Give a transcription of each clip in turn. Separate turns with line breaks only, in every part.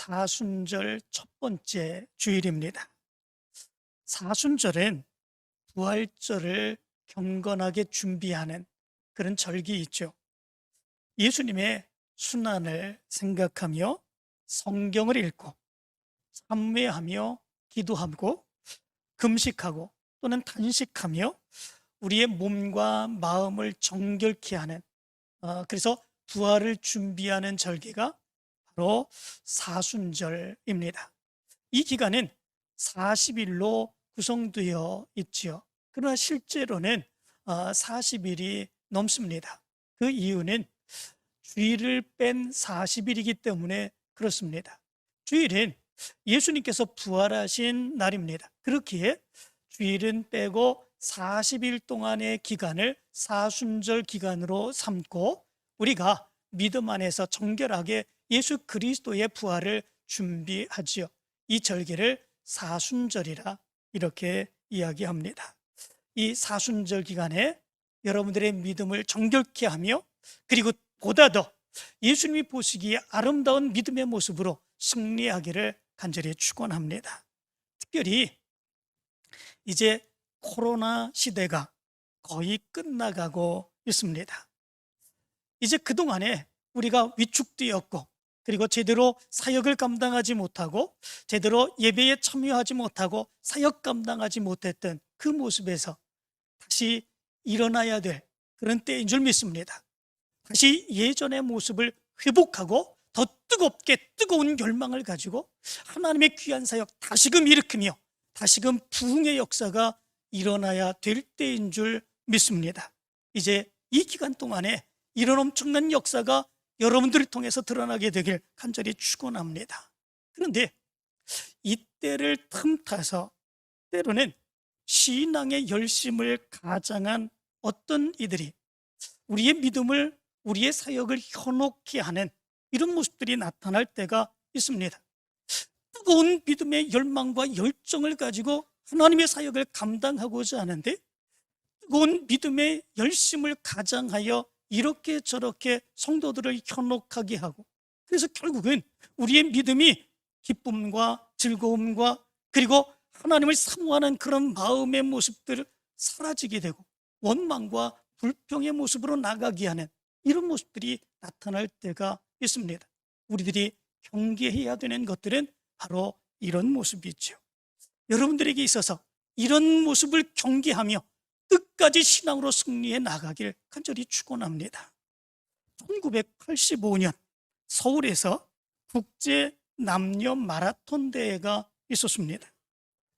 사순절 첫 번째 주일입니다. 사순절은 부활절을 경건하게 준비하는 그런 절기 있죠. 예수님의 순환을 생각하며 성경을 읽고 참회하며 기도하고 금식하고 또는 단식하며 우리의 몸과 마음을 정결케 하는, 그래서 부활을 준비하는 절기가 바로 사순절입니다. 이 기간은 40일로 구성되어 있지요. 그러나 실제로는 40일이 넘습니다. 그 이유는 주일을 뺀 40일이기 때문에 그렇습니다. 주일은 예수님께서 부활하신 날입니다. 그렇기에 주일은 빼고 40일 동안의 기간을 사순절 기간으로 삼고 우리가 믿음 안에서 정결하게 예수 그리스도의 부활을 준비하지요. 이 절기를 사순절이라 이렇게 이야기합니다. 이 사순절 기간에 여러분들의 믿음을 정결케 하며 그리고 보다 더 예수님이 보시기에 아름다운 믿음의 모습으로 승리하기를 간절히 축원합니다. 특별히 이제 코로나 시대가 거의 끝나가고 있습니다. 이제 그동안에 우리가 위축되었고 그리고 제대로 사역을 감당하지 못하고 제대로 예배에 참여하지 못하고 사역 감당하지 못했던 그 모습에서 다시 일어나야 될 그런 때인 줄 믿습니다. 다시 예전의 모습을 회복하고 더 뜨겁게 뜨거운 열망을 가지고 하나님의 귀한 사역 다시금 일으키며 다시금 부흥의 역사가 일어나야 될 때인 줄 믿습니다. 이제 이 기간 동안에 이런 엄청난 역사가 여러분들을 통해서 드러나게 되길 간절히 축원합니다. 그런데 이때를 틈타서 때로는 신앙의 열심을 가장한 어떤 이들이 우리의 믿음을, 우리의 사역을 현혹케 하는 이런 모습들이 나타날 때가 있습니다. 뜨거운 믿음의 열망과 열정을 가지고 하나님의 사역을 감당하고자 하는데 뜨거운 믿음의 열심을 가장하여 이렇게 저렇게 성도들을 현혹하게 하고, 그래서 결국은 우리의 믿음이 기쁨과 즐거움과 그리고 하나님을 사모하는 그런 마음의 모습들을 사라지게 되고 원망과 불평의 모습으로 나가게 하는 이런 모습들이 나타날 때가 있습니다. 우리들이 경계해야 되는 것들은 바로 이런 모습이죠. 여러분들에게 있어서 이런 모습을 경계하며 끝까지 신앙으로 승리해 나가길 간절히 축원합니다. 1985년 서울에서 국제 남녀 마라톤 대회가 있었습니다.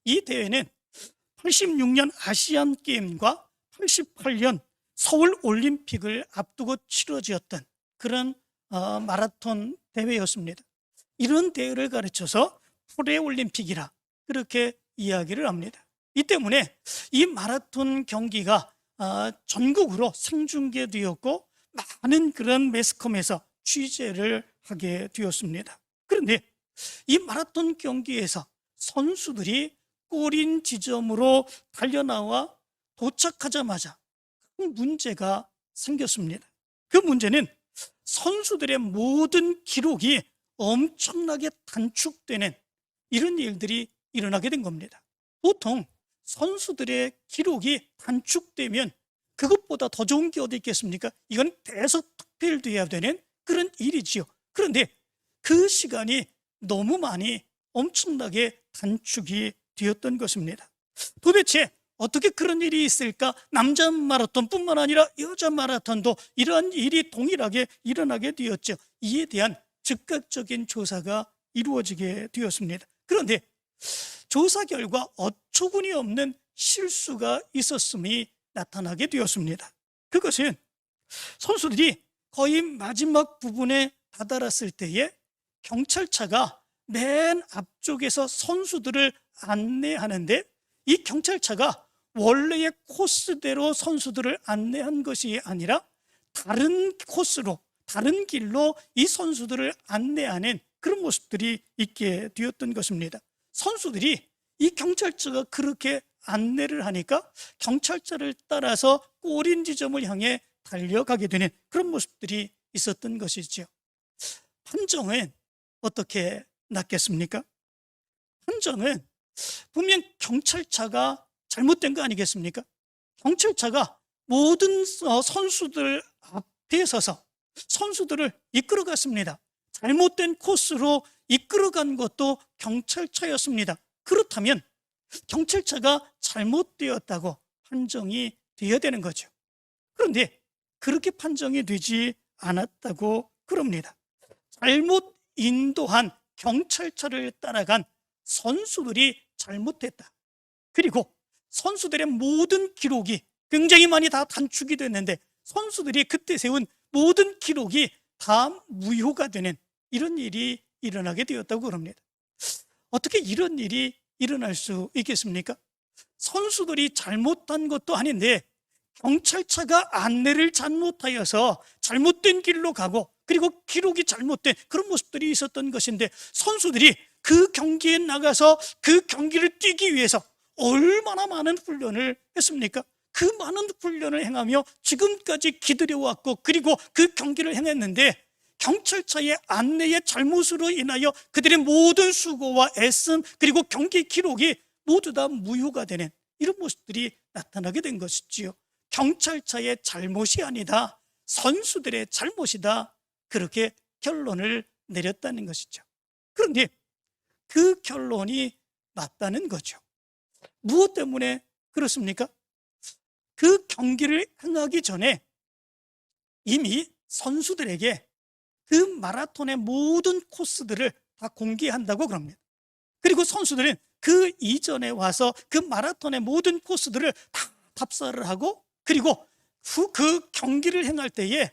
이 대회는 86년 아시안 게임과 88년 서울 올림픽을 앞두고 치러졌던 그런 마라톤 대회였습니다. 이런 대회를 가르쳐서 프레올림픽이라 그렇게 이야기를 합니다. 이 때문에 이 마라톤 경기가 전국으로 생중계되었고 많은 그런 매스컴에서 취재를 하게 되었습니다. 그런데 이 마라톤 경기에서 선수들이 골인 지점으로 달려나와 도착하자마자 큰 문제가 생겼습니다. 그 문제는 선수들의 모든 기록이 엄청나게 단축되는 이런 일들이 일어나게 된 겁니다. 보통 선수들의 기록이 단축되면 그것보다 더 좋은 게 어디 있겠습니까? 이건 대서특필돼야 되는 그런 일이지요. 그런데 그 시간이 너무 많이 엄청나게 단축이 되었던 것입니다. 도대체 어떻게 그런 일이 있을까? 남자 마라톤뿐만 아니라 여자 마라톤도 이러한 일이 동일하게 일어나게 되었죠. 이에 대한 즉각적인 조사가 이루어지게 되었습니다. 그런데 조사 결과 어처구니 없는 실수가 있었음이 나타나게 되었습니다. 그것은 선수들이 거의 마지막 부분에 다다랐을 때에 경찰차가 맨 앞쪽에서 선수들을 안내하는데 이 경찰차가 원래의 코스대로 선수들을 안내한 것이 아니라 다른 코스로, 다른 길로 이 선수들을 안내하는 그런 모습들이 있게 되었던 것입니다. 선수들이 이 경찰차가 그렇게 안내를 하니까 경찰차를 따라서 골인 지점을 향해 달려가게 되는 그런 모습들이 있었던 것이죠. 판정은 어떻게 낫겠습니까? 판정은 분명 경찰차가 잘못된 거 아니겠습니까? 경찰차가 모든 선수들 앞에 서서 선수들을 이끌어갔습니다. 잘못된 코스로 이끌어간 것도 경찰차였습니다. 그렇다면 경찰차가 잘못되었다고 판정이 되어야 되는 거죠. 그런데 그렇게 판정이 되지 않았다고 그럽니다. 잘못 인도한 경찰차를 따라간 선수들이 잘못했다. 그리고 선수들의 모든 기록이 굉장히 많이 다 단축이 됐는데 선수들이 그때 세운 모든 기록이 다 무효가 되는 이런 일이 일어나게 되었다고 그럽니다. 어떻게 이런 일이 일어날 수 있겠습니까? 선수들이 잘못한 것도 아닌데 경찰차가 안내를 잘못하여서 잘못된 길로 가고 그리고 기록이 잘못된 그런 모습들이 있었던 것인데 선수들이 그 경기에 나가서 그 경기를 뛰기 위해서 얼마나 많은 훈련을 했습니까? 그 많은 훈련을 행하며 지금까지 기다려왔고 그리고 그 경기를 행했는데 경찰차의 안내의 잘못으로 인하여 그들의 모든 수고와 애씀 그리고 경기 기록이 모두 다 무효가 되는 이런 모습들이 나타나게 된 것이지요. 경찰차의 잘못이 아니다, 선수들의 잘못이다, 그렇게 결론을 내렸다는 것이죠. 그런데 그 결론이 맞다는 거죠. 무엇 때문에 그렇습니까? 그 경기를 행하기 전에 이미 선수들에게 그 마라톤의 모든 코스들을 다 공개한다고 그럽니다. 그리고 선수들은 그 이전에 와서 그 마라톤의 모든 코스들을 다 답사를 하고 그리고 그 경기를 행할 때에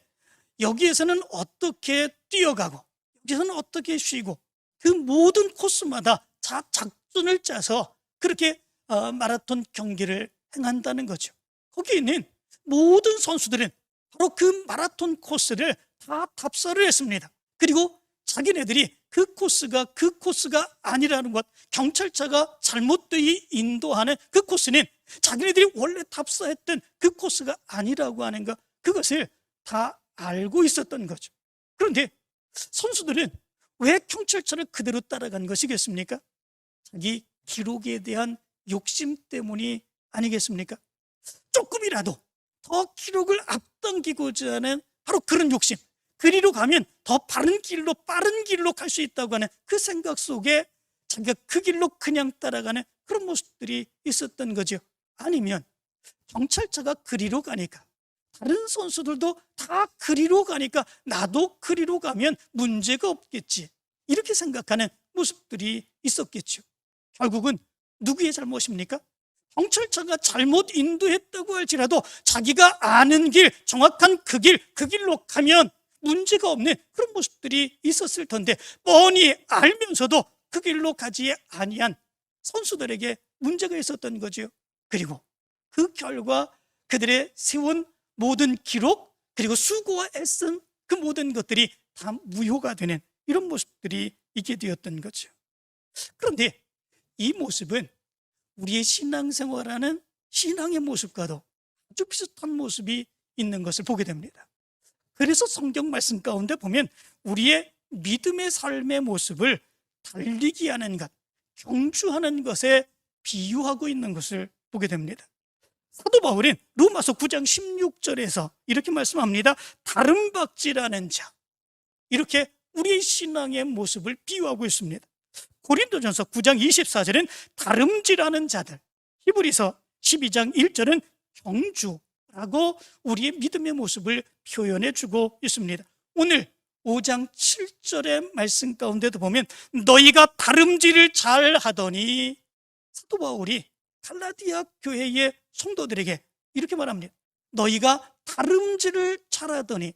여기에서는 어떻게 뛰어가고 여기서는 어떻게 쉬고 그 모든 코스마다 작전을 짜서 그렇게 마라톤 경기를 행한다는 거죠. 거기 있는 모든 선수들은 바로 그 마라톤 코스를 다 답사를 했습니다. 그리고 자기네들이 그 코스가 아니라는 것, 경찰차가 잘못되이 인도하는 그 코스는 자기네들이 원래 답사했던 그 코스가 아니라고 하는 것, 그것을 다 알고 있었던 거죠. 그런데 선수들은 왜 경찰차를 그대로 따라간 것이겠습니까? 자기 기록에 대한 욕심 때문이 아니겠습니까? 조금이라도 더 기록을 앞당기고자 하는 바로 그런 욕심, 그리로 가면 더 빠른 길로 갈 수 있다고 하는 그 생각 속에 자기가 그 길로 그냥 따라가는 그런 모습들이 있었던 거죠. 아니면 경찰차가 그리로 가니까 다른 선수들도 다 그리로 가니까 나도 그리로 가면 문제가 없겠지, 이렇게 생각하는 모습들이 있었겠죠. 결국은 누구의 잘못입니까? 경찰차가 잘못 인도했다고 할지라도 자기가 아는 길, 정확한 그 길로 가면 문제가 없는 그런 모습들이 있었을 텐데 뻔히 알면서도 그 길로 가지 아니한 선수들에게 문제가 있었던 거죠. 그리고 그 결과 그들의 세운 모든 기록 그리고 수고와 애쓴 그 모든 것들이 다 무효가 되는 이런 모습들이 있게 되었던 거죠. 그런데 이 모습은 우리의 신앙생활하는 신앙의 모습과도 아주 비슷한 모습이 있는 것을 보게 됩니다. 그래서 성경 말씀 가운데 보면 우리의 믿음의 삶의 모습을 달리기 하는 것, 경주하는 것에 비유하고 있는 것을 보게 됩니다. 사도 바울은 로마서 9장 16절에서 이렇게 말씀합니다. 다름박질하는 자, 이렇게 우리의 신앙의 모습을 비유하고 있습니다. 고린도전서 9장 24절은 다름질하는 자들, 히브리서 12장 1절은 경주라고 우리의 믿음의 모습을 표현해 주고 있습니다. 오늘 5장 7절의 말씀 가운데도 보면 너희가 다름질을 잘 하더니, 사도 바울이 갈라디아 교회의 성도들에게 이렇게 말합니다. 너희가 다름질을 잘하더니,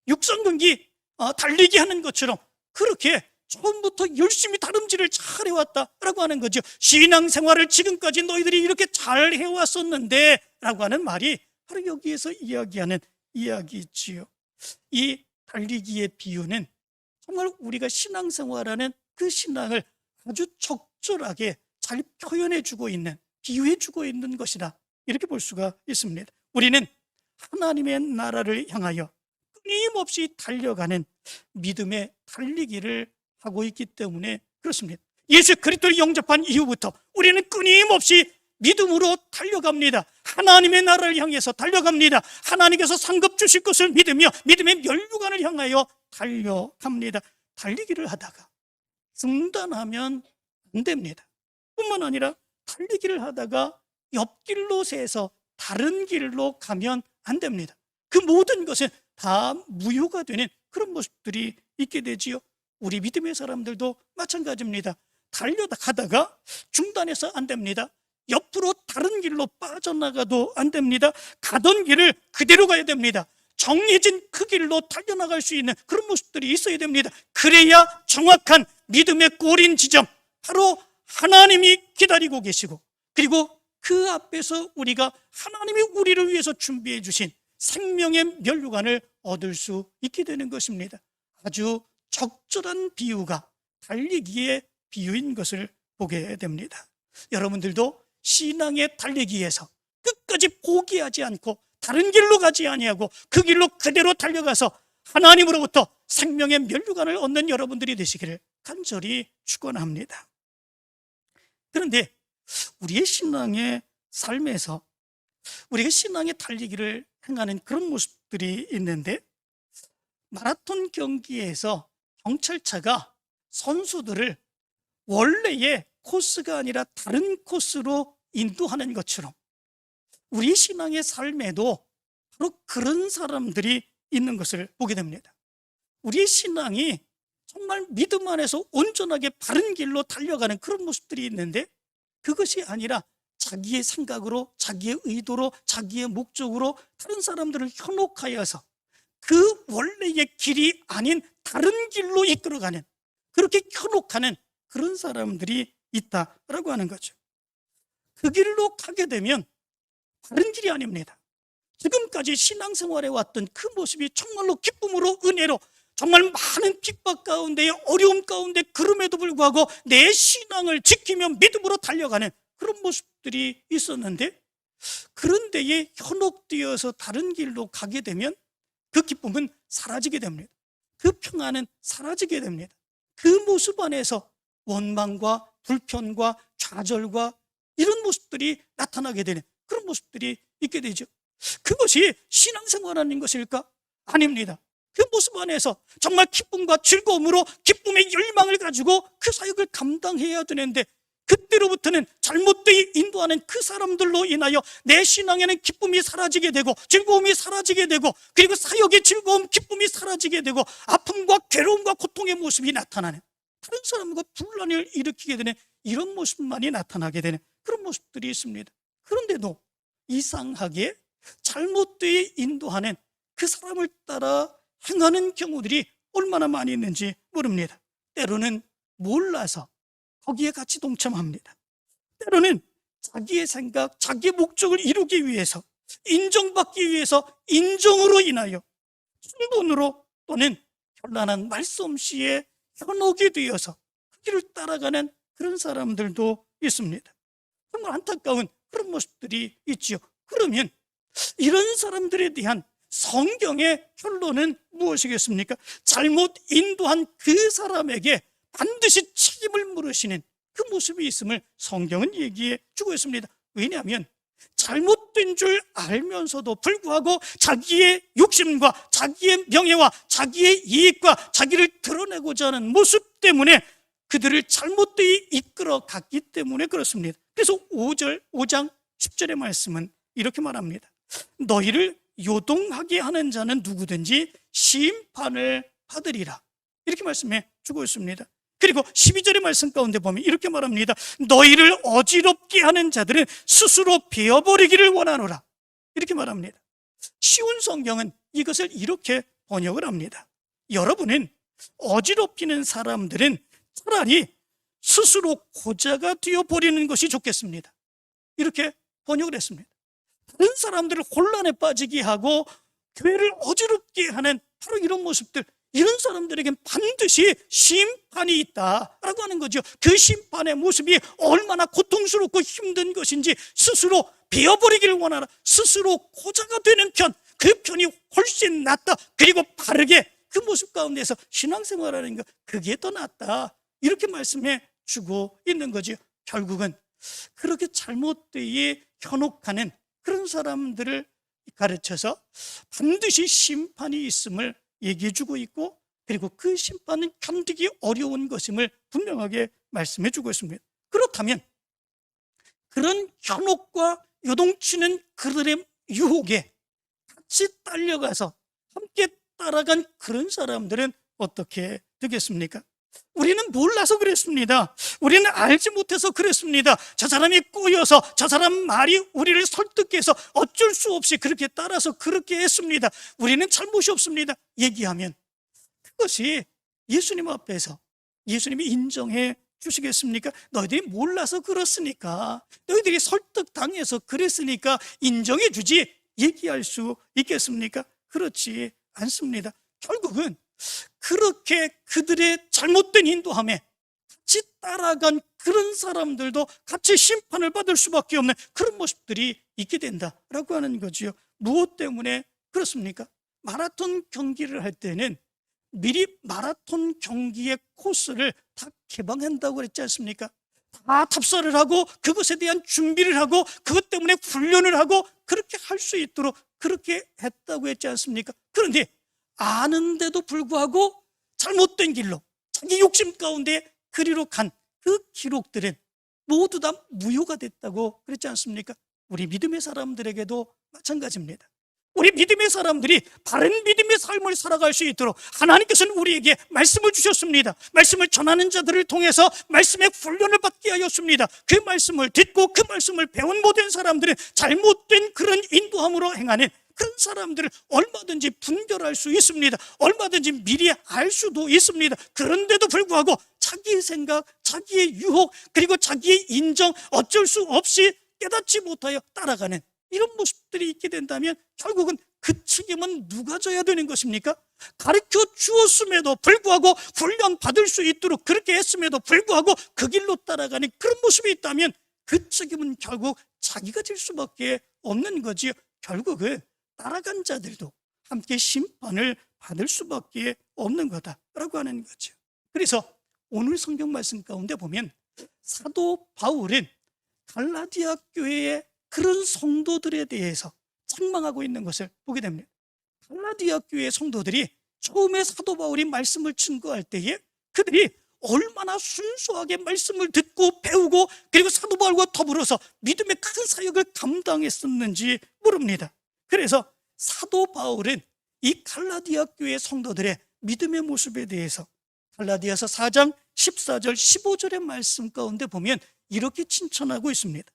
육성 경기 달리기 하는 것처럼 그렇게 처음부터 열심히 다름질을 잘 해왔다라고 하는 거죠. 신앙생활을 지금까지 너희들이 이렇게 잘 해왔었는데 라고 하는 말이 바로 여기에서 이야기하는 이야기지요. 이 달리기의 비유는 정말 우리가 신앙생활하는 그 신앙을 아주 적절하게 잘 표현해주고 있는, 비유해주고 있는 것이다, 이렇게 볼 수가 있습니다. 우리는 하나님의 나라를 향하여 끊임없이 달려가는 믿음의 달리기를 하고 있기 때문에 그렇습니다. 예수 그리스도를 영접한 이후부터 우리는 끊임없이 믿음으로 달려갑니다. 하나님의 나라를 향해서 달려갑니다. 하나님께서 상급 주실 것을 믿으며 믿음의 면류관을 향하여 달려갑니다. 달리기를 하다가 중단하면 안 됩니다. 뿐만 아니라 달리기를 하다가 옆길로 새서 다른 길로 가면 안 됩니다. 그 모든 것은 다 무효가 되는 그런 모습들이 있게 되지요. 우리 믿음의 사람들도 마찬가지입니다. 달려가다가 중단해서 안 됩니다. 옆으로 다른 길로 빠져나가도 안 됩니다. 가던 길을 그대로 가야 됩니다. 정해진 그 길로 달려나갈 수 있는 그런 모습들이 있어야 됩니다. 그래야 정확한 믿음의 꼬린 지점, 바로 하나님이 기다리고 계시고, 그리고 그 앞에서 우리가 하나님이 우리를 위해서 준비해 주신 생명의 면류관을 얻을 수 있게 되는 것입니다. 아주 적절한 비유가 달리기의 비유인 것을 보게 됩니다. 여러분들도 신앙의 달리기에서 끝까지 포기하지 않고 다른 길로 가지 아니하고 그 길로 그대로 달려가서 하나님으로부터 생명의 면류관을 얻는 여러분들이 되시기를 간절히 축원합니다. 그런데 우리의 신앙의 삶에서 우리가 신앙의 달리기를 행하는 그런 모습들이 있는데, 마라톤 경기에서 경찰차가 선수들을 원래의 코스가 아니라 다른 코스로 인도하는 것처럼 우리 신앙의 삶에도 바로 그런 사람들이 있는 것을 보게 됩니다. 우리의 신앙이 정말 믿음 안에서 온전하게 바른 길로 달려가는 그런 모습들이 있는데, 그것이 아니라 자기의 생각으로, 자기의 의도로, 자기의 목적으로 다른 사람들을 현혹하여서 그 원래의 길이 아닌 다른 길로 이끌어가는, 그렇게 현혹하는 그런 사람들이 있다라고 하는 거죠. 그 길로 가게 되면 다른 길이 아닙니다. 지금까지 신앙생활에 왔던 그 모습이 정말로 기쁨으로, 은혜로, 정말 많은 핍박 가운데, 어려움 가운데, 그럼에도 불구하고 내 신앙을 지키며 믿음으로 달려가는 그런 모습들이 있었는데, 그런 데에 현혹되어서 다른 길로 가게 되면 그 기쁨은 사라지게 됩니다. 그 평안은 사라지게 됩니다. 그 모습 안에서 원망과 불편과 좌절과 이런 모습들이 나타나게 되는 그런 모습들이 있게 되죠. 그것이 신앙생활하는 것일까? 아닙니다. 그 모습 안에서 정말 기쁨과 즐거움으로 기쁨의 열망을 가지고 그 사역을 감당해야 되는데, 그때로부터는 잘못되이 인도하는 그 사람들로 인하여 내 신앙에는 기쁨이 사라지게 되고 즐거움이 사라지게 되고, 그리고 사역의 즐거움, 기쁨이 사라지게 되고 아픔과 괴로움과 고통의 모습이 나타나는, 다른 사람과 분란을 일으키게 되는 이런 모습만이 나타나게 되는 그런 모습들이 있습니다. 그런데도 이상하게 잘못되이 인도하는 그 사람을 따라 행하는 경우들이 얼마나 많이 있는지 모릅니다. 때로는 몰라서 거기에 같이 동참합니다. 때로는 자기의 생각, 자기의 목적을 이루기 위해서, 인정받기 위해서 인정으로 인하여 충동으로 또는 현란한 말솜씨에 현혹이 되어서 그 길을 따라가는 그런 사람들도 있습니다. 정말 안타까운 그런 모습들이 있죠. 그러면 이런 사람들에 대한 성경의 결론은 무엇이겠습니까? 잘못 인도한 그 사람에게 반드시 책임을 물으시는 그 모습이 있음을 성경은 얘기해 주고 있습니다. 왜냐하면 잘못된 줄 알면서도 불구하고 자기의 욕심과 자기의 명예와 자기의 이익과 자기를 드러내고자 하는 모습 때문에 그들을 잘못되이 이끌어 갔기 때문에 그렇습니다. 그래서 5장 10절의 말씀은 이렇게 말합니다. 너희를 요동하게 하는 자는 누구든지 심판을 받으리라, 이렇게 말씀해 주고 있습니다. 그리고 12절의 말씀 가운데 보면 이렇게 말합니다. 너희를 어지럽게 하는 자들은 스스로 베어버리기를 원하노라, 이렇게 말합니다. 쉬운 성경은 이것을 이렇게 번역을 합니다. 여러분은 어지럽히는 사람들은 차라리 스스로 고자가 되어버리는 것이 좋겠습니다, 이렇게 번역을 했습니다. 다른 사람들을 혼란에 빠지게 하고 교회를 어지럽게 하는 바로 이런 모습들, 이런 사람들에겐 반드시 심판이 있다라고 하는 거죠. 그 심판의 모습이 얼마나 고통스럽고 힘든 것인지 스스로 베어버리기를 원하라, 스스로 고자가 되는 편, 그 편이 훨씬 낫다, 그리고 바르게 그 모습 가운데서 신앙생활하는 것, 그게 더 낫다, 이렇게 말씀해 주고 있는 거죠. 결국은 그렇게 잘못되게 현혹하는 그런 사람들을 가르쳐서 반드시 심판이 있음을 얘기해 주고 있고, 그리고 그 심판은 견디기 어려운 것임을 분명하게 말씀해 주고 있습니다. 그렇다면 그런 현혹과 요동치는 그들의 유혹에 같이 딸려가서 함께 따라간 그런 사람들은 어떻게 되겠습니까? 우리는 몰라서 그랬습니다. 우리는 알지 못해서 그랬습니다. 저 사람이 꼬여서, 저 사람 말이 우리를 설득해서 어쩔 수 없이 그렇게 따라서 그렇게 했습니다. 우리는 잘못이 없습니다 얘기하면 그것이 예수님 앞에서 예수님이 인정해 주시겠습니까? 너희들이 몰라서 그렇으니까, 너희들이 설득당해서 그랬으니까 인정해 주지 얘기할 수 있겠습니까? 그렇지 않습니다. 결국은 그렇게 그들의 잘못된 인도함에 같이 따라간 그런 사람들도 같이 심판을 받을 수밖에 없는 그런 모습들이 있게 된다라고 하는 거지요. 무엇 때문에 그렇습니까? 마라톤 경기를 할 때는 미리 마라톤 경기의 코스를 다 개방한다고 그랬지 않습니까? 다 답사를 하고 그것에 대한 준비를 하고 그것 때문에 훈련을 하고 그렇게 할 수 있도록 그렇게 했다고 했지 않습니까? 그런데 아는데도 불구하고 잘못된 길로 자기 욕심 가운데 그리로 간 그 기록들은 모두 다 무효가 됐다고 그랬지 않습니까? 우리 믿음의 사람들에게도 마찬가지입니다. 우리 믿음의 사람들이 바른 믿음의 삶을 살아갈 수 있도록 하나님께서는 우리에게 말씀을 주셨습니다. 말씀을 전하는 자들을 통해서 말씀의 훈련을 받게 하였습니다. 그 말씀을 듣고 그 말씀을 배운 모든 사람들은 잘못된 그런 인도함으로 행하는 그런 사람들을 얼마든지 분별할 수 있습니다. 얼마든지 미리 알 수도 있습니다. 그런데도 불구하고 자기의 생각, 자기의 유혹, 그리고 자기의 인정, 어쩔 수 없이 깨닫지 못하여 따라가는 이런 모습들이 있게 된다면 결국은 그 책임은 누가 져야 되는 것입니까? 가르쳐 주었음에도 불구하고 훈련 받을 수 있도록 그렇게 했음에도 불구하고 그 길로 따라가는 그런 모습이 있다면 그 책임은 결국 자기가 질 수밖에 없는 거지요. 결국은 따라간 자들도 함께 심판을 받을 수밖에 없는 거다라고 하는 거죠. 그래서 오늘 성경 말씀 가운데 보면 사도 바울은 갈라디아 교회의 그런 성도들에 대해서 책망하고 있는 것을 보게 됩니다. 갈라디아 교회 성도들이 처음에 사도 바울이 말씀을 증거할 때에 그들이 얼마나 순수하게 말씀을 듣고 배우고 그리고 사도 바울과 더불어서 믿음의 큰 사역을 감당했었는지 모릅니다. 그래서 사도 바울은 이 갈라디아 교회 성도들의 믿음의 모습에 대해서 갈라디아서 4장 14절 15절의 말씀 가운데 보면 이렇게 칭찬하고 있습니다.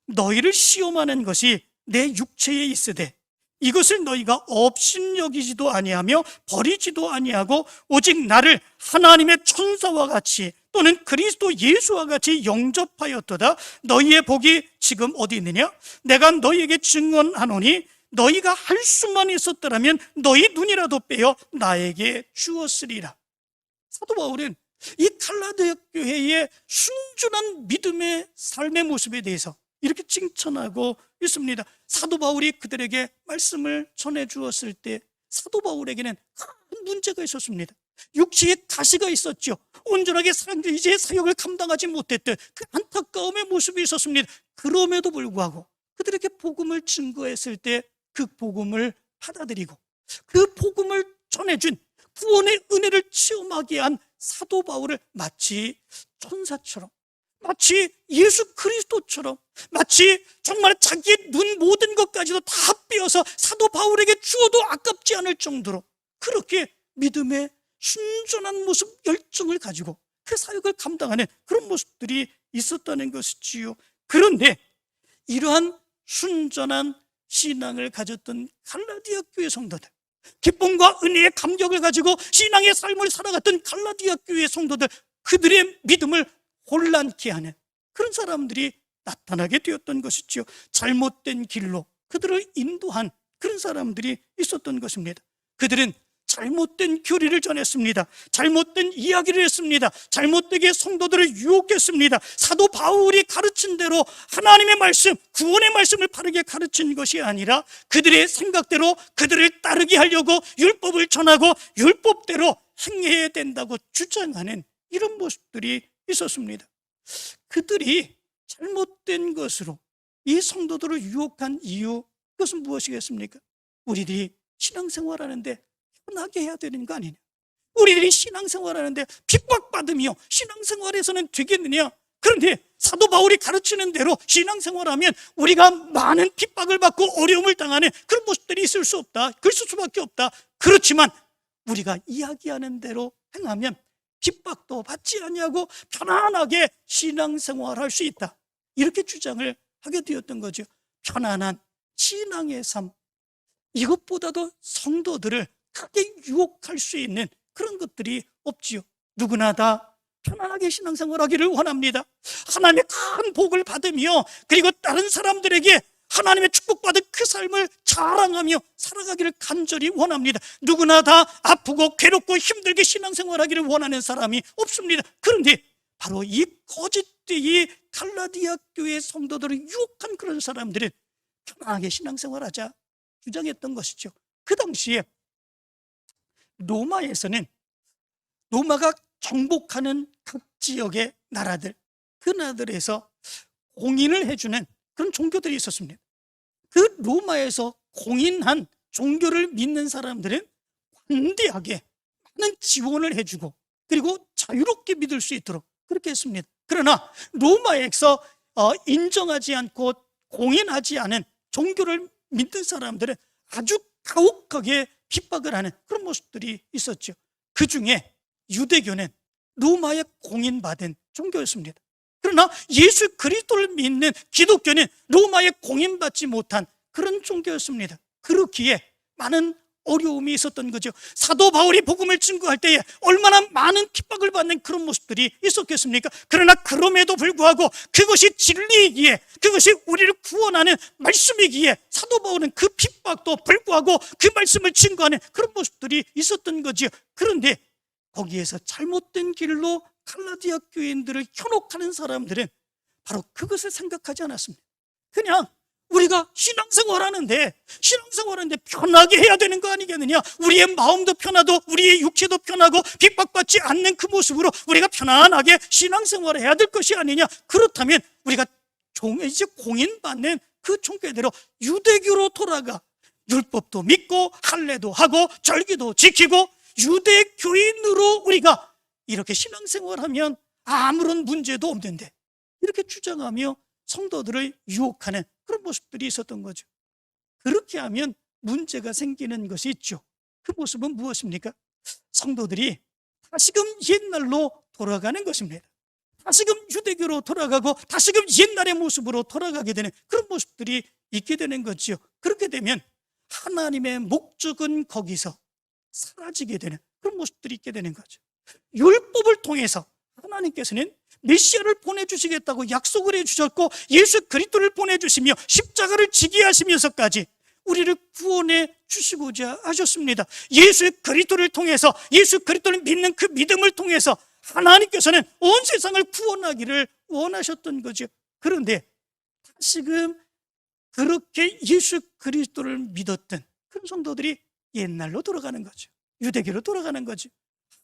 너희를 시험하는 것이 내 육체에 있으되 이것을 너희가 업신여기지도 아니하며 버리지도 아니하고 오직 나를 하나님의 천사와 같이 또는 그리스도 예수와 같이 영접하였도다. 너희의 복이 지금 어디 있느냐? 내가 너희에게 증언하노니 너희가 할 수만 있었더라면 너희 눈이라도 빼어 나에게 주었으리라. 사도 바울은 이 갈라디아 교회의 순전한 믿음의 삶의 모습에 대해서 이렇게 칭찬하고 있습니다. 사도 바울이 그들에게 말씀을 전해 주었을 때 사도 바울에게는 큰 문제가 있었습니다. 육체에 가시가 있었죠. 온전하게 이제 사역을 감당하지 못했던 그 안타까움의 모습이 있었습니다. 그럼에도 불구하고 그들에게 복음을 증거했을 때 그 복음을 받아들이고 그 복음을 전해준 구원의 은혜를 체험하게 한 사도 바울을 마치 천사처럼, 마치 예수 그리스도처럼, 마치 정말 자기의 눈 모든 것까지도 다 빼어서 사도 바울에게 주어도 아깝지 않을 정도로 그렇게 믿음의 순전한 모습, 열정을 가지고 그 사역을 감당하는 그런 모습들이 있었다는 것이지요. 그런데 이러한 순전한 신앙을 가졌던 갈라디아 교회 성도들, 기쁨과 은혜의 감격을 가지고 신앙의 삶을 살아갔던 갈라디아 교회 성도들, 그들의 믿음을 혼란케 하는 그런 사람들이 나타나게 되었던 것이죠. 잘못된 길로 그들을 인도한 그런 사람들이 있었던 것입니다. 그들은 잘못된 교리를 전했습니다. 잘못된 이야기를 했습니다. 잘못되게 성도들을 유혹했습니다. 사도 바울이 가르친 대로 하나님의 말씀, 구원의 말씀을 바르게 가르친 것이 아니라 그들의 생각대로 그들을 따르게 하려고 율법을 전하고 율법대로 행해야 된다고 주장하는 이런 모습들이 있었습니다. 그들이 잘못된 것으로 이 성도들을 유혹한 이유, 그것은 무엇이겠습니까? 우리들이 신앙생활하는데 편하게 해야 되는 거 아니냐? 우리들이 신앙생활하는데 핍박받으며 신앙생활에서는 되겠느냐? 그런데 사도 바울이 가르치는 대로 신앙생활하면 우리가 많은 핍박을 받고 어려움을 당하는 그런 모습들이 있을 수 없다. 그럴 수밖에 없다. 그렇지만 우리가 이야기하는 대로 행하면 핍박도 받지 않냐고 편안하게 신앙생활할 수 있다. 이렇게 주장을 하게 되었던 거죠. 편안한 신앙의 삶, 이것보다도 성도들을 크게 유혹할 수 있는 그런 것들이 없지요. 누구나 다 편안하게 신앙생활하기를 원합니다. 하나님의 큰 복을 받으며 그리고 다른 사람들에게 하나님의 축복받은 그 삶을 자랑하며 살아가기를 간절히 원합니다. 누구나 다 아프고 괴롭고 힘들게 신앙생활하기를 원하는 사람이 없습니다. 그런데 바로 이 거짓되이 갈라디아 교회 성도들을 유혹한 그런 사람들은 편안하게 신앙생활하자 주장했던 것이죠. 그 당시에 로마에서는 로마가 정복하는 각 지역의 나라들, 그 나라들에서 공인을 해주는 그런 종교들이 있었습니다. 그 로마에서 공인한 종교를 믿는 사람들은 관대하게 많은 지원을 해주고 그리고 자유롭게 믿을 수 있도록 그렇게 했습니다. 그러나 로마에서 인정하지 않고 공인하지 않은 종교를 믿는 사람들은 아주 가혹하게 핍박을 하는 그런 모습들이 있었죠. 그 중에 유대교는 로마에 공인받은 종교였습니다. 그러나 예수 그리스도를 믿는 기독교는 로마에 공인받지 못한 그런 종교였습니다. 그렇기에 많은 어려움이 있었던 거죠. 사도 바울이 복음을 증거할 때에 얼마나 많은 핍박을 받는 그런 모습들이 있었겠습니까? 그러나 그럼에도 불구하고 그것이 진리이기에, 그것이 우리를 구원하는 말씀이기에 사도 바울은 그 핍박도 불구하고 그 말씀을 증거하는 그런 모습들이 있었던 거죠. 그런데 거기에서 잘못된 길로 갈라디아 교인들을 현혹하는 사람들은 바로 그것을 생각하지 않았습니다. 그냥 우리가 신앙생활하는데 편하게 해야 되는 거 아니겠느냐? 우리의 마음도 편하고 우리의 육체도 편하고 핍박받지 않는 그 모습으로 우리가 편안하게 신앙생활을 해야 될 것이 아니냐? 그렇다면 우리가 이제 공인받는 그 종교대로 유대교로 돌아가 율법도 믿고 할례도 하고 절기도 지키고 유대교인으로 우리가 이렇게 신앙생활하면 아무런 문제도 없는데, 이렇게 주장하며 성도들을 유혹하는 그런 모습들이 있었던 거죠. 그렇게 하면 문제가 생기는 것이 있죠. 그 모습은 무엇입니까? 성도들이 다시금 옛날로 돌아가는 것입니다. 다시금 유대교로 돌아가고 다시금 옛날의 모습으로 돌아가게 되는 그런 모습들이 있게 되는 거죠. 그렇게 되면 하나님의 목적은 거기서 사라지게 되는 그런 모습들이 있게 되는 거죠. 율법을 통해서 하나님께서는 메시아를 보내주시겠다고 약속을 해주셨고 예수 그리스도를 보내주시며 십자가를 지게 하시면서까지 우리를 구원해 주시고자 하셨습니다. 예수 그리스도를 통해서, 예수 그리스도를 믿는 그 믿음을 통해서 하나님께서는 온 세상을 구원하기를 원하셨던 거죠. 그런데 다시금 그렇게 예수 그리스도를 믿었던 그런 성도들이 옛날로 돌아가는 거죠. 유대교로 돌아가는 거죠.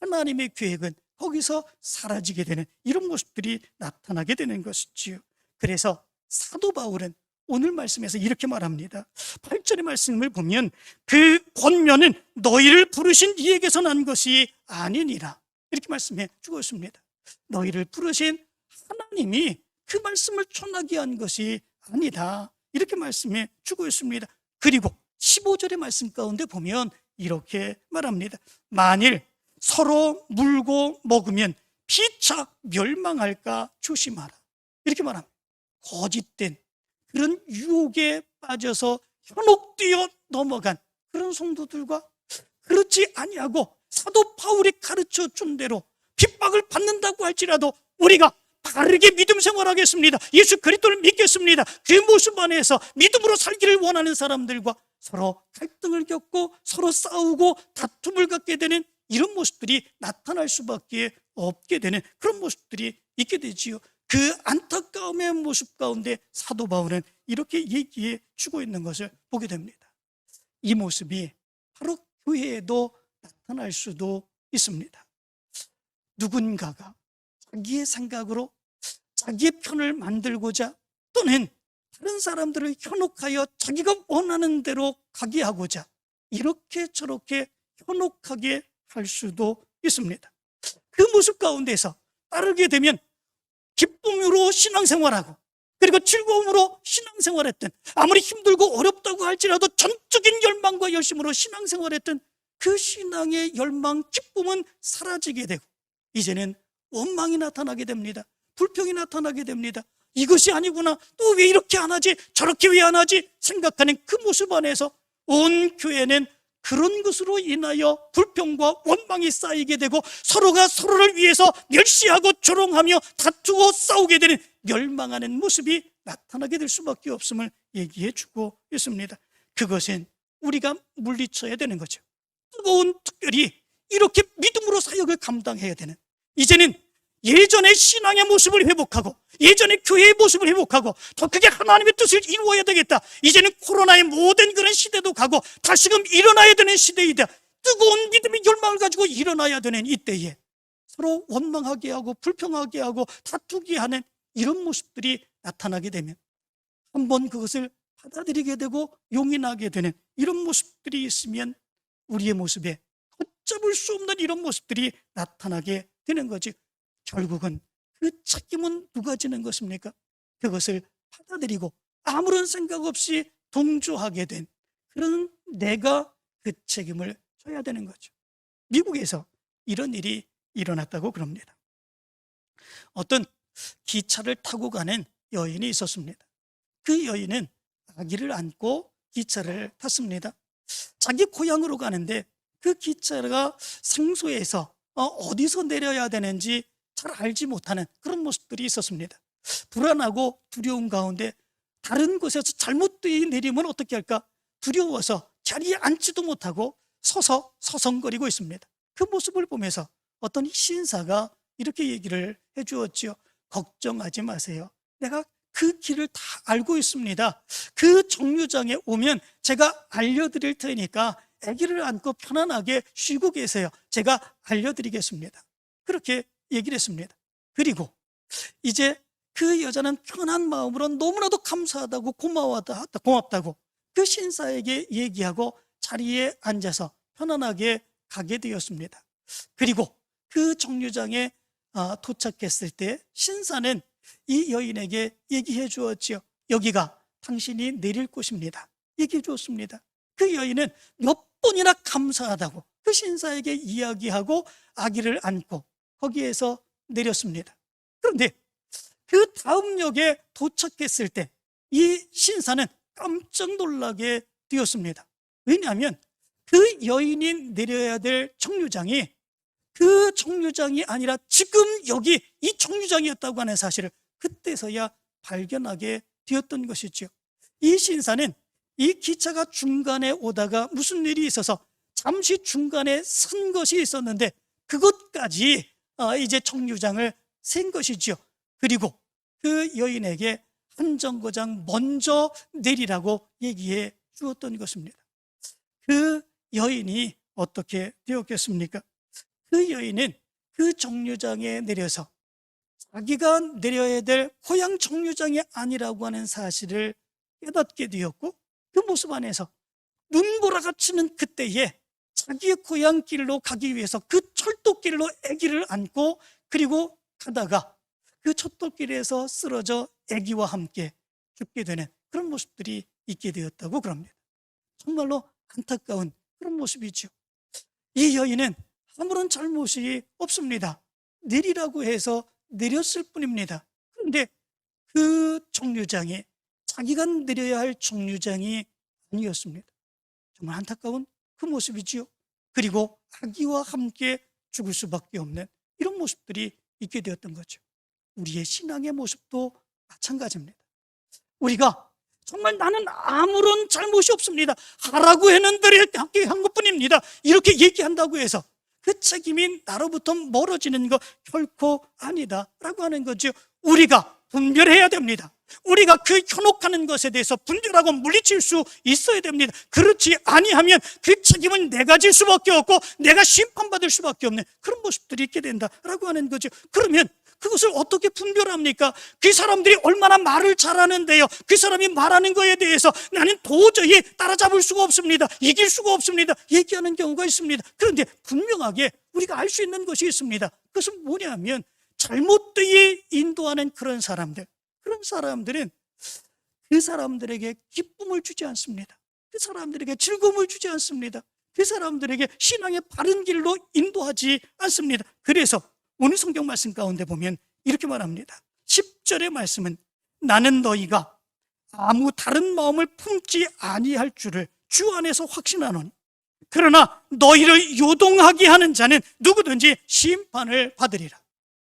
하나님의 계획은 거기서 사라지게 되는 이런 모습들이 나타나게 되는 것이지요. 그래서 사도 바울은 오늘 말씀에서 이렇게 말합니다. 8절의 말씀을 보면 그 권면은 너희를 부르신 이에게서 난 것이 아니니라, 이렇게 말씀해 주고 있습니다. 너희를 부르신 하나님이 그 말씀을 전하게 한 것이 아니다, 이렇게 말씀해 주고 있습니다. 그리고 15절의 말씀 가운데 보면 이렇게 말합니다. 만일 서로 물고 먹으면 피차 멸망할까 조심하라, 이렇게 말합니다. 거짓된 그런 유혹에 빠져서 현혹되어 넘어간 그런 성도들과 그렇지 아니하고 사도 바울이 가르쳐 준 대로 핍박을 받는다고 할지라도 우리가 바르게 믿음 생활하겠습니다, 예수 그리스도를 믿겠습니다, 그 모습 안에서 믿음으로 살기를 원하는 사람들과 서로 갈등을 겪고 서로 싸우고 다툼을 갖게 되는 이런 모습들이 나타날 수밖에 없게 되는 그런 모습들이 있게 되지요. 그 안타까움의 모습 가운데 사도 바울은 이렇게 얘기해 주고 있는 것을 보게 됩니다. 이 모습이 바로 교회에도 나타날 수도 있습니다. 누군가가 자기의 생각으로 자기의 편을 만들고자 또는 다른 사람들을 현혹하여 자기가 원하는 대로 가게 하고자 이렇게 저렇게 현혹하게 할 수도 있습니다. 그 모습 가운데서 따르게 되면 기쁨으로 신앙생활하고 그리고 즐거움으로 신앙생활했던, 아무리 힘들고 어렵다고 할지라도 전적인 열망과 열심으로 신앙생활했던 그 신앙의 열망, 기쁨은 사라지게 되고 이제는 원망이 나타나게 됩니다. 불평이 나타나게 됩니다. 이것이 아니구나, 또 왜 이렇게 안 하지, 저렇게 왜 안 하지 생각하는 그 모습 안에서 온 교회는 그런 것으로 인하여 불평과 원망이 쌓이게 되고 서로가 서로를 위해서 멸시하고 조롱하며 다투고 싸우게 되는 멸망하는 모습이 나타나게 될 수밖에 없음을 얘기해 주고 있습니다. 그것은 우리가 물리쳐야 되는 거죠. 뜨거운 특별히 이렇게 믿음으로 사역을 감당해야 되는, 이제는 예전의 신앙의 모습을 회복하고 예전의 교회의 모습을 회복하고 더 크게 하나님의 뜻을 이루어야 되겠다. 이제는 코로나의 모든 그런 시대도 가고 다시금 일어나야 되는 시대이다. 뜨거운 믿음의 열망을 가지고 일어나야 되는 이때에 서로 원망하게 하고 불평하게 하고 다투게 하는 이런 모습들이 나타나게 되면 한번 그것을 받아들이게 되고 용인하게 되는 이런 모습들이 있으면 우리의 모습에 걷잡을 수 없는 이런 모습들이 나타나게 되는 거지. 결국은 그 책임은 누가 지는 것입니까? 그것을 받아들이고 아무런 생각 없이 동조하게 된 그런 내가 그 책임을 져야 되는 거죠. 미국에서 이런 일이 일어났다고 그럽니다. 어떤 기차를 타고 가는 여인이 있었습니다. 그 여인은 아기를 안고 기차를 탔습니다. 자기 고향으로 가는데 그 기차가 생소해서 어디서 내려야 되는지 잘 알지 못하는 그런 모습들이 있었습니다. 불안하고 두려운 가운데 다른 곳에서 잘못 내리면 어떻게 할까 두려워서 자리에 앉지도 못하고 서서 서성거리고 있습니다. 그 모습을 보면서 어떤 신사가 이렇게 얘기를 해주었지요. 걱정하지 마세요. 내가 그 길을 다 알고 있습니다. 그 정류장에 오면 제가 알려드릴 테니까 아기를 안고 편안하게 쉬고 계세요. 제가 알려드리겠습니다. 그렇게 얘기를 했습니다. 그리고 이제 그 여자는 편한 마음으로 너무나도 감사하다고 고맙다고 그 신사에게 얘기하고 자리에 앉아서 편안하게 가게 되었습니다. 그리고 그 정류장에 도착했을 때 신사는 이 여인에게 얘기해 주었지요. 여기가 당신이 내릴 곳입니다. 얘기해 주었습니다. 그 여인은 몇 번이나 감사하다고 그 신사에게 이야기하고 아기를 안고 거기에서 내렸습니다. 그런데 그 다음 역에 도착했을 때 이 신사는 깜짝 놀라게 되었습니다. 왜냐하면 그 여인이 내려야 될 정류장이 그 정류장이 아니라 지금 여기 이 정류장이었다고 하는 사실을 그때서야 발견하게 되었던 것이죠. 이 신사는 이 기차가 중간에 오다가 무슨 일이 있어서 잠시 중간에 선 것이 있었는데 그것까지 이제 정류장을 센 것이지요. 그리고 그 여인에게 한 정거장 먼저 내리라고 얘기해 주었던 것입니다. 그 여인이 어떻게 되었겠습니까? 그 여인은 그 정류장에 내려서 자기가 내려야 될 고향 정류장이 아니라고 하는 사실을 깨닫게 되었고 그 모습 안에서 눈보라가 치는 그때에 자기의 고향 길로 가기 위해서 그 철도길로 아기를 안고 그리고 가다가 그 철도길에서 쓰러져 아기와 함께 죽게 되는 그런 모습들이 있게 되었다고 그럽니다. 정말로 안타까운 그런 모습이죠. 이 여인은 아무런 잘못이 없습니다. 내리라고 해서 내렸을 뿐입니다. 그런데 그 정류장이 자기가 내려야 할 정류장이 아니었습니다. 정말 안타까운 그 모습이지요. 그리고 아기와 함께 죽을 수밖에 없는 이런 모습들이 있게 되었던 거죠. 우리의 신앙의 모습도 마찬가지입니다. 우리가 정말 나는 아무런 잘못이 없습니다. 하라고 했는데 한 것뿐입니다. 이렇게 얘기한다고 해서 그 책임이 나로부터 멀어지는 거 결코 아니다 라고 하는 거죠. 우리가 분별해야 됩니다. 우리가 그 현혹하는 것에 대해서 분별하고 물리칠 수 있어야 됩니다. 그렇지 아니하면 그 책임은 내가 질 수밖에 없고 내가 심판받을 수밖에 없는 그런 모습들이 있게 된다라고 하는 거죠. 그러면 그것을 어떻게 분별합니까? 그 사람들이 얼마나 말을 잘하는데요, 그 사람이 말하는 거에 대해서 나는 도저히 따라잡을 수가 없습니다, 이길 수가 없습니다 얘기하는 경우가 있습니다. 그런데 분명하게 우리가 알 수 있는 것이 있습니다. 그것은 뭐냐면 잘못되게 인도하는 그런 사람들은 그 사람들에게 기쁨을 주지 않습니다. 그 사람들에게 즐거움을 주지 않습니다. 그 사람들에게 신앙의 바른 길로 인도하지 않습니다. 그래서 오늘 성경 말씀 가운데 보면 이렇게 말합니다. 10절의 말씀은 나는 너희가 아무 다른 마음을 품지 아니할 줄을 주 안에서 확신하노니 그러나 너희를 요동하게 하는 자는 누구든지 심판을 받으리라.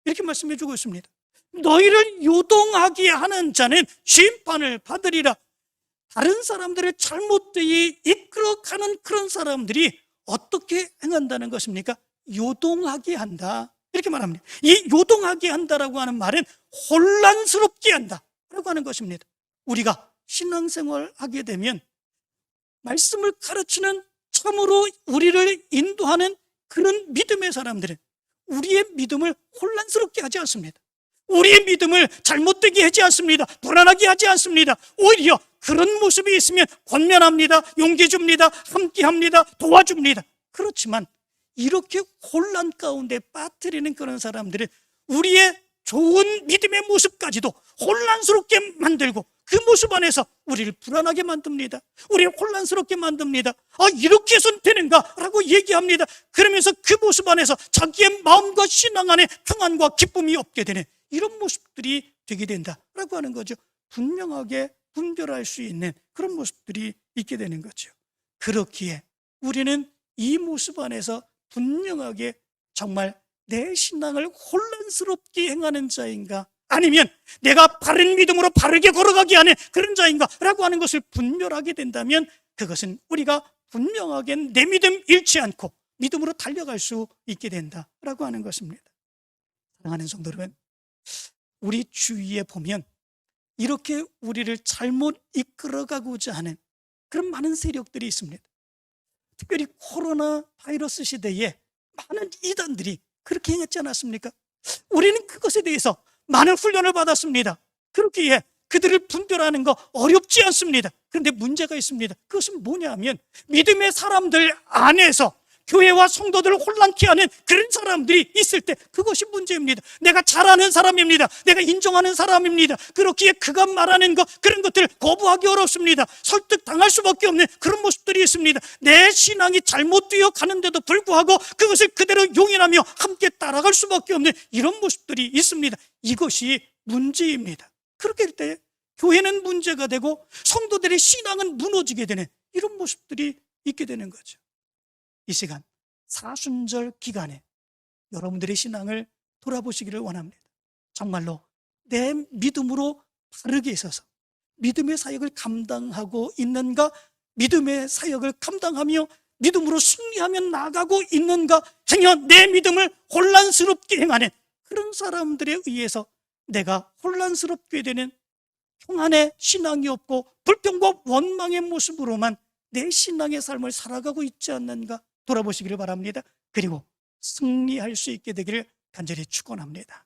이렇게 말씀해 주고 있습니다. 너희를 요동하게 하는 자는 심판을 받으리라. 다른 사람들을 잘못되게 이끌어가는 그런 사람들이 어떻게 행한다는 것입니까? 요동하게 한다 이렇게 말합니다. 이 요동하게 한다라고 하는 말은 혼란스럽게 한다라고 하는 것입니다. 우리가 신앙생활 하게 되면 말씀을 가르치는 참으로 우리를 인도하는 그런 믿음의 사람들은 우리의 믿음을 혼란스럽게 하지 않습니다. 우리의 믿음을 잘못되게 하지 않습니다. 불안하게 하지 않습니다. 오히려 그런 모습이 있으면 권면합니다, 용기 줍니다, 함께합니다, 도와줍니다. 그렇지만 이렇게 혼란 가운데 빠뜨리는 그런 사람들은 우리의 좋은 믿음의 모습까지도 혼란스럽게 만들고 그 모습 안에서 우리를 불안하게 만듭니다. 우리를 혼란스럽게 만듭니다. 이렇게 해서는 되는가? 라고 얘기합니다. 그러면서 그 모습 안에서 자기의 마음과 신앙 안에 평안과 기쁨이 없게 되는 이런 모습들이 되게 된다라고 하는 거죠. 분명하게 분별할 수 있는 그런 모습들이 있게 되는 거죠. 그렇기에 우리는 이 모습 안에서 분명하게 정말 내 신앙을 혼란스럽게 행하는 자인가, 아니면 내가 바른 믿음으로 바르게 걸어가게 하는 그런 자인가 라고 하는 것을 분별하게 된다면 그것은 우리가 분명하게 내 믿음 잃지 않고 믿음으로 달려갈 수 있게 된다라고 하는 것입니다. 사랑하는 성도 여러분, 우리 주위에 보면 이렇게 우리를 잘못 이끌어가고자 하는 그런 많은 세력들이 있습니다. 특별히 코로나 바이러스 시대에 많은 이단들이 그렇게 행했지 않았습니까? 우리는 그것에 대해서 많은 훈련을 받았습니다. 그렇기에 그들을 분별하는 거 어렵지 않습니다. 그런데 문제가 있습니다. 그것은 뭐냐면 믿음의 사람들 안에서 교회와 성도들을 혼란케 하는 그런 사람들이 있을 때 그것이 문제입니다. 내가 잘 아는 사람입니다. 내가 인정하는 사람입니다. 그렇기에 그가 말하는 것, 그런 것들을 거부하기 어렵습니다. 설득당할 수밖에 없는 그런 모습들이 있습니다. 내 신앙이 잘못되어 가는데도 불구하고 그것을 그대로 용인하며 함께 따라갈 수밖에 없는 이런 모습들이 있습니다. 이것이 문제입니다. 그렇게 될 때 교회는 문제가 되고 성도들의 신앙은 무너지게 되는 이런 모습들이 있게 되는 거죠. 이 시간 사순절 기간에 여러분들의 신앙을 돌아보시기를 원합니다. 정말로 내 믿음으로 바르게 있어서 믿음의 사역을 감당하고 있는가, 믿음의 사역을 감당하며 믿음으로 승리하며 나가고 있는가, 행여 내 믿음을 혼란스럽게 행하는 그런 사람들에 의해서 내가 혼란스럽게 되는 평안의 신앙이 없고 불평과 원망의 모습으로만 내 신앙의 삶을 살아가고 있지 않는가 돌아보시기를 바랍니다. 그리고 승리할 수 있게 되기를 간절히 축원합니다.